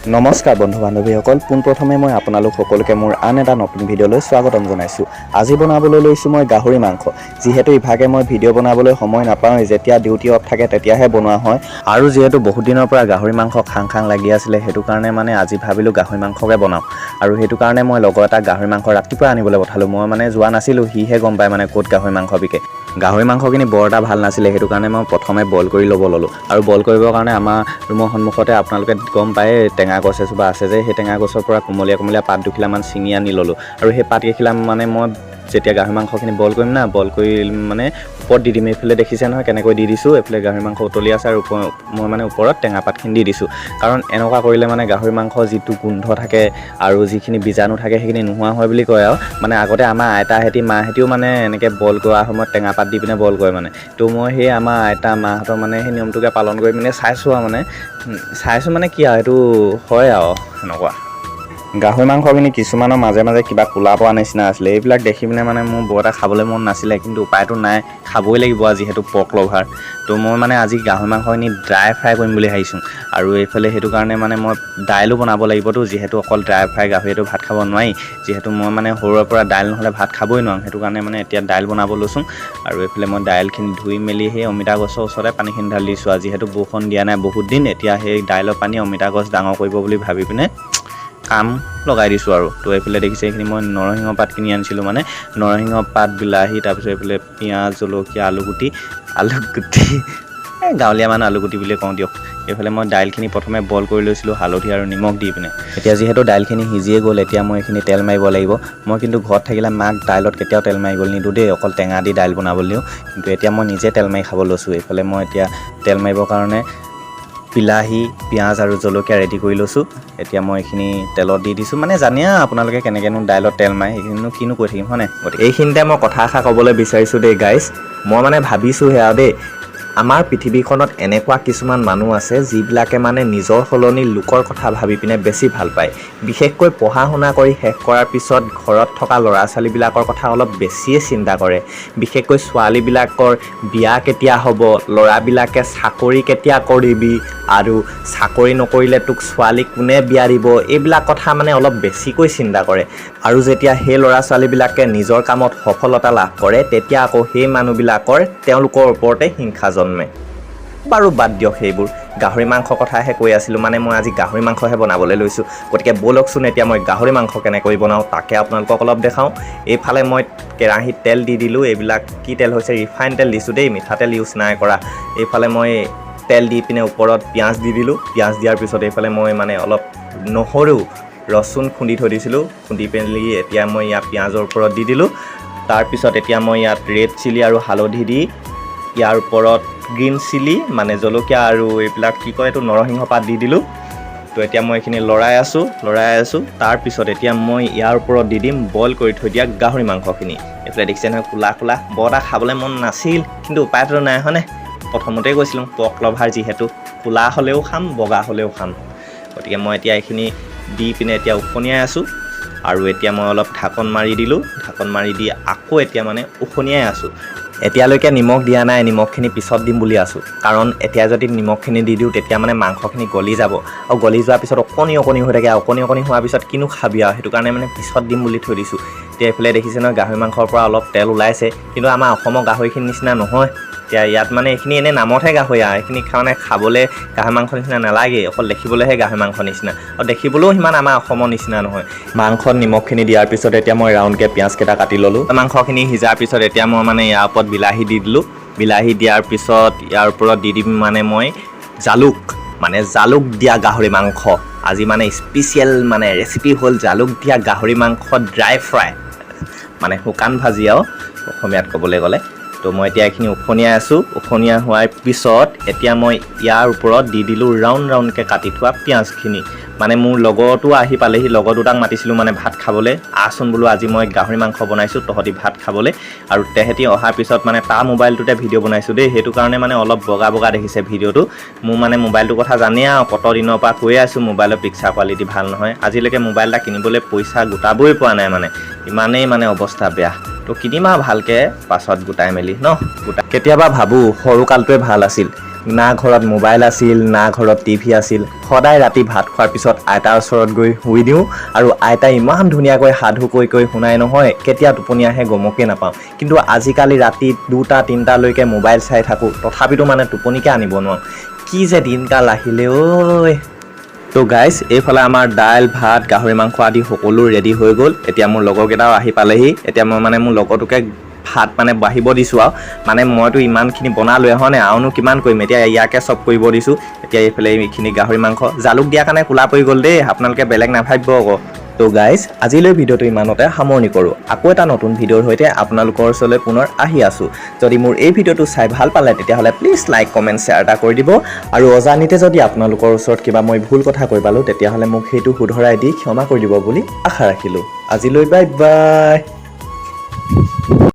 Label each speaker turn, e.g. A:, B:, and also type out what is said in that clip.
A: নমস্কাৰ বন্ধু বান্ধৱীসকল, পোনপ্ৰথমে মই আপোনালোক সকলোকে মোৰ আন এটা নতুন ভিডিঅ'লৈ স্বাগতম জনাইছোঁ। আজি বনাবলৈ লৈছোঁ মই গাহৰি মাংস। যিহেতু ইভাগে মই ভিডিঅ' বনাবলৈ সময় নাপাওঁ, যেতিয়া ডিউটি অফ থাকে তেতিয়াহে বনোৱা হয়। আৰু যিহেতু বহুত দিনৰ পৰা গাহৰি মাংস খাং লাগি আছিলে, সেইটো কাৰণে মানে আজি ভাবিলোঁ গাহৰি মাংসকে বনাওঁ। আৰু সেইটো কাৰণে মই লগৰ এটা গাহৰি মাংস ৰাতিপুৱা আনিবলৈ পঠালোঁ। মই মানে যোৱা নাছিলোঁ, সিহে গম পায় মানে ক'ত গাহৰি মাংস বিকে। গাহৰি মাংসখিনি বৰ এটা ভাল নাছিলে, সেইটো কাৰণে মই প্ৰথমে বইল কৰি ল'ব ল'লোঁ। আৰু বইল কৰিবৰ কাৰণে আমাৰ ৰুমৰ সন্মুখতে আপোনালোকে গম পায় টেঙা গছ এজোপা আছে যে, সেই টেঙা গছৰ পৰা কোমলীয়া পাত দুখিলামান ছিঙি আনি ল'লোঁ। আৰু সেই পাত কেইখিলা মানে মই যেতিয়া গাহৰি মাংসখিনি বইল কৰিম না, বইল কৰি মানে ওপৰত দি দিম। এইফালে দেখিছে নহয় কেনেকৈ দি দিছোঁ, এইফালে গাহৰি মাংস উতলি আছে আৰু মই মানে ওপৰত টেঙা পাতখিনি দি দিছোঁ। কাৰণ এনেকুৱা কৰিলে মানে গাহৰি মাংস যিটো গোন্ধ থাকে আৰু যিখিনি বীজাণু থাকে সেইখিনি নোহোৱা হয় বুলি কয়। আৰু মানে আগতে আমাৰ আইতাহঁতি মাহঁতিও মানে এনেকৈ বইল কৰাৰ সময়ত টেঙা পাত দি পিনে বইল কৰে মানে। তো মই সেই আমাৰ আইতা মাহঁতৰ মানে সেই নিয়মটোকে পালন কৰি মানে চাইছোঁ মানে কি আৰু এইটো হয় আৰু এনেকুৱা। গাহৰি মাংসখিনি কিছুমানৰ মাজে মাজে কিবা কোলা পৰা নিচিনা আছিলে, এইবিলাক দেখি পিনে মানে মোৰ বৰ এটা খাবলৈ মন নাছিলে, কিন্তু উপায়টো নাই, খাবই লাগিব আৰু যিহেতু পৰ্ক লভাৰ। তো মই মানে আজি গাহৰি মাংসখিনি ড্ৰাই ফ্ৰাই কৰিম বুলি ভাবিছোঁ। আৰু এইফালে সেইটো কাৰণে মানে মই দাইলো বনাব লাগিবতো, যিহেতু অকল ড্ৰাই ফ্ৰাই গাহৰিটো ভাত খাব নোৱাৰি। যিহেতু মই মানে সৰুৰে পৰা দাইল নহ'লে ভাত খাবই নোৱাৰোঁ, সেইটো কাৰণে মানে এতিয়া দাইল বনাব লৈছোঁ। আৰু এইফালে মই দাইলখিনি ধুই মেলি সেই অমিতা গছৰ ওচৰতে পানীখিনি ঢালি দিছোঁ। আৰু যিহেতু বৰষুণ দিয়া নাই বহুত দিন, এতিয়া সেই দাইলৰ পানী অমিতা গছ ডাঙৰ কৰিব বুলি ভাবি পিনে কাম লগাই দিছোঁ আৰু। তো এইফালে দেখিছে এইখিনি মই নৰসিংহ পাত কিনি আনিছিলোঁ, মানে নৰসিংহ পাত, বিলাহী, তাৰপিছত এইফালে পিঁয়াজ, জলকীয়া, আলুগুটি গাঁৱলীয়া মানুহ আলুগুটি বুলিয়ে কওঁ দিয়ক। এইফালে মই দাইলখিনি প্ৰথমে বইল কৰি লৈছিলোঁ হালধি আৰু নিমখ দি পিনে। এতিয়া যিহেতু দাইলখিনি সিজিয়ে গ'ল, এতিয়া মই এইখিনি তেল মাৰিব লাগিব। মই কিন্তু ঘৰত থাকিলে মাক দাইলত কেতিয়াও তেল মাৰিবলৈ নিদিওঁ দেই, অকল টেঙা দি দাইল বনাবলৈ দিওঁ। কিন্তু এতিয়া মই নিজে তেল মাৰি খাব লৈছোঁ। এইফালে মই এতিয়া তেল মাৰিবৰ কাৰণে বিলাহী, পিঁয়াজ আৰু জলকীয়া ৰেডি কৰি লৈছোঁ। এতিয়া মই এইখিনি তেলত দি দিছোঁ, মানে জানে আপোনালোকে কেনেকৈনো দাইলত তেল মাৰে, সেইখিনিনো কিনো কৈ থাকিম হয় নাই। গতিকে এইখিনিতে মই কথা এষাৰ ক'বলৈ বিচাৰিছোঁ দেই গাইজ। মই মানে ভাবিছোঁ সেয়া দেই, আমাৰ পৃথিৱীখনত এনেকুৱা কিছুমান মানুহ আছে যিবিলাকে মানে নিজৰ সলনি লোকৰ কথা ভাবি পিনে বেছি ভাল পায়। বিশেষকৈ পঢ়া শুনা কৰি শেষ কৰাৰ পিছত ঘৰত থকা ল'ৰা ছোৱালীবিলাকৰ কথা অলপ বেছিয়ে চিন্তা কৰে। বিশেষকৈ ছোৱালীবিলাকৰ বিয়া কেতিয়া হ'ব, ল'ৰাবিলাকে চাকৰি কেতিয়া কৰিবি, আৰু চাকৰি নকৰিলে তোক ছোৱালী কোনে বিয়া দিব, এইবিলাক কথা মানে অলপ বেছিকৈ চিন্তা কৰে। আৰু যেতিয়া সেই ল'ৰা ছোৱালীবিলাকে নিজৰ কামত সফলতা লাভ কৰে, তেতিয়া আকৌ সেই মানুহবিলাকৰ তেওঁলোকৰ ওপৰতে হিংসা জন্মে। বাৰু বাদ দিয়ক সেইবোৰ, গাহৰি মাংস কথাহে কৈ আছিলোঁ, মানে মই আজি গাহৰি মাংসহে বনাবলৈ লৈছোঁ। গতিকে ব'লকচোন এতিয়া মই গাহৰি মাংস কেনেকৈ বনাওঁ তাকে আপোনালোকক অলপ দেখাওঁ। এইফালে মই কেৰাহীত তেল দি দিলোঁ, এইবিলাক কি তেল হৈছে, ৰিফাইন তেল দিছোঁ দেই, মিঠাতেল ইউজ নাই কৰা। এইফালে মই তেল দি পিনে ওপৰত পিঁয়াজ দি দিলোঁ। পিঁয়াজ দিয়াৰ পিছত এইফালে মই মানে অলপ নহৰু, ৰচুন খুন্দি থৈ দিছিলোঁ, খুন্দি পেলি এতিয়া মই ইয়াত পিঁয়াজৰ ওপৰত দি দিলোঁ। তাৰপিছত এতিয়া মই ইয়াত ৰেড চিলি আৰু হালধি দি ইয়াৰ ওপৰত গ্ৰীণ চিলি মানে জলকীয়া আৰু এইবিলাক কি কয় এইটো নৰসিংহ পাত দি দিলোঁ। তো এতিয়া মই এইখিনি লৰাই আছোঁ। তাৰপিছত এতিয়া মই ইয়াৰ ওপৰত দি দিম বইল কৰি থৈ দিয়া গাহৰি মাংসখিনি। এইফালে দেখিছে নহয় কোলা বৰ এটা খাবলৈ মন নাছিল, কিন্তু উপায়টো নাই হয়নে। প্ৰথমতেই কৈছিলোঁ পৰ্ক লভাৰ যিহেতু, কোলা হ'লেও খাম বগা হ'লেও খাম। গতিকে মই এতিয়া এইখিনি দি পিনে এতিয়া উখনিয়াই আছোঁ। আৰু এতিয়া মই অলপ ঢাকন মাৰি দিলোঁ, ঢাকন মাৰি দি আকৌ এতিয়া মানে উখনিয়াই আছোঁ। এতিয়ালৈকে নিমখ দিয়া নাই, নিমখখিনি পিছত দিম বুলি আছোঁ। কাৰণ এতিয়া যদি নিমখখিনি দি দিওঁ তেতিয়া মানে মাংসখিনি গলি যাব, আৰু গলি যোৱাৰ পিছত অকণি হৈ থাকে, অকণি হোৱাৰ পিছত কিনো খাবি আৰু, সেইটো কাৰণে মানে পিছত দিম বুলি থৈ দিছোঁ। এতিয়া এইফালে দেখিছে নহয় গাহৰি মাংসৰ পৰা অলপ তেল ওলাইছে, কিন্তু আমাৰ অসমৰ গাহৰিখিনিৰ নিচিনা নহয়। এতিয়া ইয়াত মানে এইখিনি এনেই নামতহে গাহৰি আৰু, এইখিনি মানে খাবলৈ গাহৰি মাংস নিচিনা নালাগেই, অকল দেখিবলৈহে গাহৰি মাংস নিচিনা, আৰু দেখিবলৈও সিমান আমাৰ অসমৰ নিচিনা নহয়। মাংসত নিমখখিনি দিয়াৰ পিছত এতিয়া মই ৰাউণ্ডকৈ পিঁয়াজকেইটা কাটি ল'লোঁ। মাংসখিনি সিজাৰ পিছত এতিয়া মই মানে ইয়াৰ ওপৰত বিলাহী দি দিলোঁ। বিলাহী দিয়াৰ পিছত ইয়াৰ ওপৰত দি দিম মানে মই জালুক দিয়া গাহৰি মাংস। আজি মানে স্পেচিয়েল মানে ৰেচিপি হ'ল জালুক দিয়া গাহৰি মাংস ড্ৰাই ফ্ৰাই, মানে শুকান ভাজি আৰু অসমীয়াত ক'বলৈ গ'লে। তো মই এতিয়া এইখিনি উখনিয়াই আছোঁ। উখনিয়াই হোৱাৰ পিছত এতিয়া মই ইয়াৰ ওপৰত দি দিলোঁ ৰাউণ্ডকৈ কাটি থোৱা পিঁয়াজখিনি। মানে মোৰ লগৰটো আহি পালেহি, লগৰ দুটাক মাতিছিলোঁ মানে ভাত খাবলৈ, আহচোন বোলো আজি মই গাহৰি মাংস বনাইছোঁ তহঁতি ভাত খাবলৈ। আৰু তেহেঁতি অহাৰ পিছত মানে তাৰ মোবাইলটোতে ভিডিঅ' বনাইছোঁ দেই, সেইটো কাৰণে মানে অলপ বগা দেখিছে ভিডিঅ'টো। মোৰ মানে মোবাইলটোৰ কথা জানেই আৰু, কত দিনৰ পৰা কৈয়ে আছোঁ মোবাইলৰ পিকচাৰ কোৱালিটি ভাল নহয়। আজিলৈকে মোবাইল এটা কিনিবলৈ পইচা গোটাবই পৰা নাই, মানে ইমানেই মানে অৱস্থা বেয়া। তো কিনিম আৰু ভালকৈ পাছত গোটাই মেলি কেতিয়াবা ভাবোঁ সৰুকালটোৱে ভাল আছিল। না ঘৰত মোবাইল আছিল না ঘৰত টিভি আছিল সদায় ৰাতি ভাত খোৱাৰ পিছত আইতাৰ ওচৰত গৈ শুই দিওঁ আৰু আইতাই ইমান ধুনীয়াকৈ সাধু কৈ শুনাই নহয় কেতিয়া টোপনি আহে গমকে নাপাওঁ কিন্তু আজিকালি ৰাতি 2-3টালৈকে মোবাইল চাই থাকোঁ তথাপিতো মানে টোপনিকে আনিব নোৱাৰোঁ কি যে দিনকাল আহিলে ঐ তো গাইজ এইফালে আমাৰ দাইল ভাত গাহৰি মাংস আদি সকলো ৰেডি হৈ গ'ল এতিয়া মোৰ লগৰকেইটাও আহি পালেহি এতিয়া মই মানে মোৰ লগৰটোকে ভাত মানে বাঢ়িব দিছোঁ আৰু মানে মইতো ইমানখিনি বনালোৱে হয় নাই আৰুনো কিমান কৰিম এতিয়া ইয়াকে চব কৰিব দিছোঁ এতিয়া এইফালে এইখিনি গাহৰি মাংস জালুক দিয়াৰ কাৰণে ক'লা পৰি গ'ল দেই আপোনালোকে বেলেগ নাভাবিব আকৌ তো গাইজ আজিলৈ ভিডিঅ'টো ইমানতে সামৰণি কৰোঁ আকৌ এটা নতুন ভিডিঅ'ৰ সৈতে আপোনালোকৰ ওচৰলৈ পুনৰ আহি আছোঁ যদি মোৰ এই ভিডিঅ'টো চাই ভাল পালে তেতিয়াহ'লে প্লিজ লাইক কমেণ্ট শ্বেয়াৰ এটা কৰি দিব আৰু অজানিতে যদি আপোনালোকৰ ওচৰত কিবা মই ভুল কথা কৈ পালোঁ তেতিয়াহ'লে মোক সেইটো শুধৰাই দি ক্ষমা কৰি দিব বুলি আশা ৰাখিলোঁ আজিলৈ বাই বাই